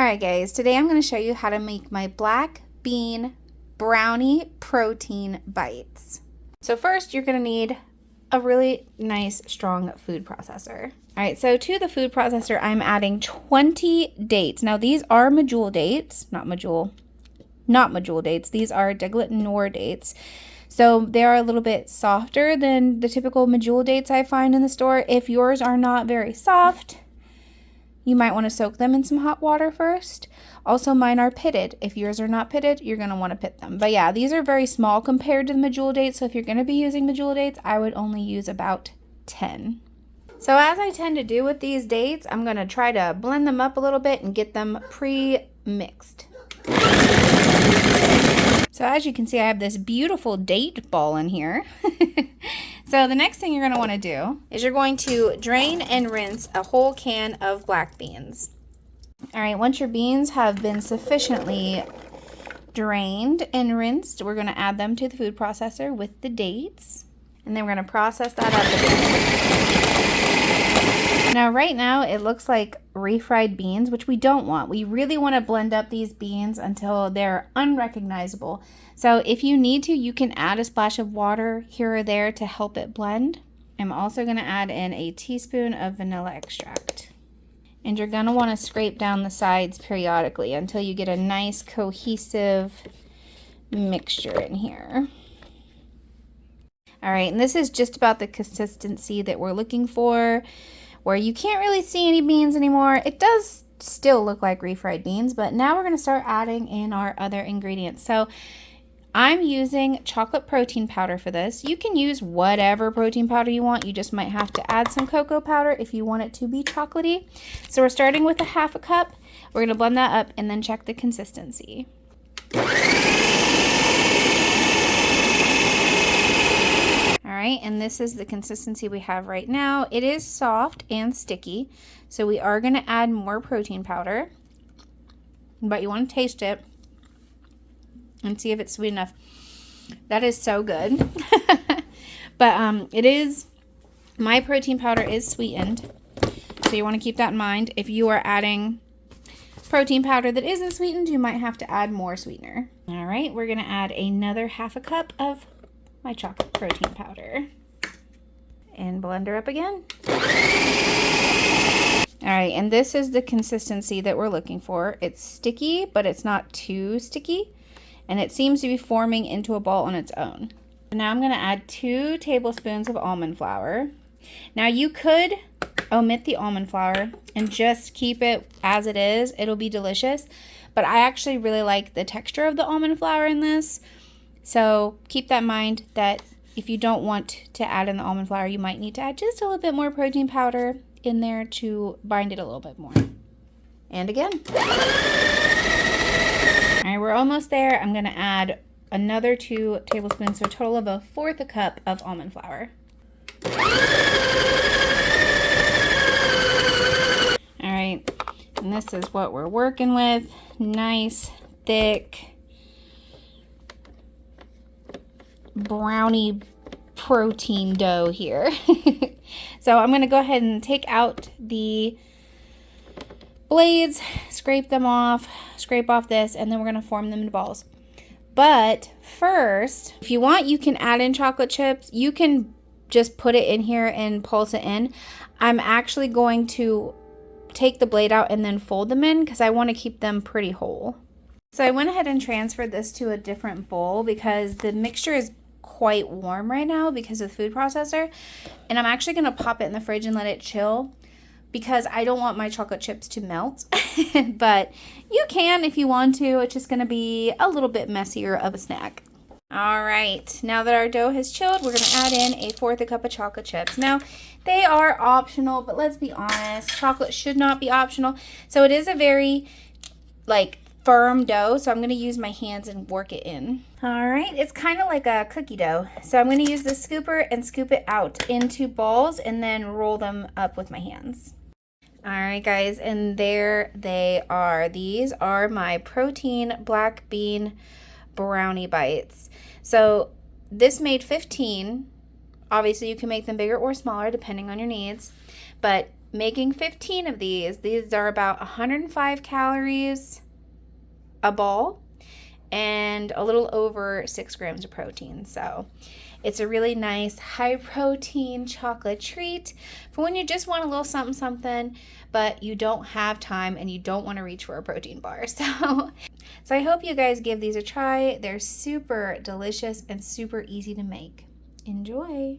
Alright guys, today I'm going to show you how to make my black bean brownie protein bites. So first you're going to need a really nice strong food processor. Alright, so to the food processor I'm adding 20 dates. Now these are medjool dates, not medjool dates. These are Deglet Noor dates. So they are a little bit softer than the typical medjool dates I find in the store. If yours are not very soft, you might want to soak them in some hot water first. Also, mine are pitted. If yours are not pitted, you're going to want to pit them. But yeah, these are very small compared to the medjool dates. So if you're going to be using medjool dates, I would only use about 10. So as I tend to do with these dates, I'm going to try to blend them up a little bit and get them pre-mixed. So as you can see, I have this beautiful date ball in here. So the next thing you're going to want to do is you're going to drain and rinse a whole can of black beans. All right, once your beans have been sufficiently drained and rinsed, we're going to add them to the food processor with the dates. And then we're going to process that up again. Now right now it looks like refried beans, which we don't want. We really want to blend up these beans until they're unrecognizable. So if you need to, you can add a splash of water here or there to help it blend. I'm also going to add in a teaspoon of vanilla extract. And you're going to want to scrape down the sides periodically until you get a nice cohesive mixture in here. All right, and this is just about the consistency that we're looking for, where you can't really see any beans anymore. It does still look like refried beans, but now we're going to start adding in our other ingredients. So I'm using chocolate protein powder for this. You can use whatever protein powder you want. You just might have to add some cocoa powder if you want it to be chocolatey. So we're starting with a half a cup. We're going to blend that up and then check the consistency. Alright, and this is the consistency we have right now. It is soft and sticky, so we are going to add more protein powder, but you want to taste it and see if it's sweet enough. That is so good. But my protein powder is sweetened, so you want to keep that in mind. If you are adding protein powder that isn't sweetened, you might have to add more sweetener. Alright, we're going to add another half a cup of my chocolate protein powder and blend her up again. All right, and this is the consistency that we're looking for. It's sticky, but it's not too sticky, and it seems to be forming into a ball on its own. Now I'm going to add 2 tablespoons of almond flour. Now you could omit the almond flour and just keep it as it is. It'll be delicious, but I actually really like the texture of the almond flour in this. So keep that in mind that if you don't want to add in the almond flour, you might need to add just a little bit more protein powder in there to bind it a little bit more. And again. All right, we're almost there. I'm going to add another 2 tablespoons, so a total of 1/4 a cup of almond flour. All right, and this is what we're working with. Nice, thick brownie protein dough here. So I'm going to go ahead and take out the blades, scrape off this, and then we're going to form them into balls. But first, if you want, you can add in chocolate chips. You can just put it in here and pulse it in. I'm actually going to take the blade out and then fold them in because I want to keep them pretty whole. So I went ahead and transferred this to a different bowl because the mixture is quite warm right now because of the food processor, and I'm actually going to pop it in the fridge and let it chill because I don't want my chocolate chips to melt. But you can if you want to. It's just going to be a little bit messier of a snack. All right, now that our dough has chilled, we're going to add in 1/4 a cup of chocolate chips. Now they are optional, but let's be honest, chocolate should not be optional. So it is a very firm dough, so I'm going to use my hands and work it in. All right, it's kind of like a cookie dough. So I'm going to use the scooper and scoop it out into balls and then roll them up with my hands. All right, guys, and there they are. These are my protein black bean brownie bites. So this made 15. Obviously, you can make them bigger or smaller depending on your needs, but making 15 of these. These are about 105 calories a ball and a little over 6 grams of protein. So it's a really nice high protein chocolate treat for when you just want a little something something, but you don't have time and you don't want to reach for a protein bar. So I hope you guys give these a try. They're super delicious and super easy to make. Enjoy.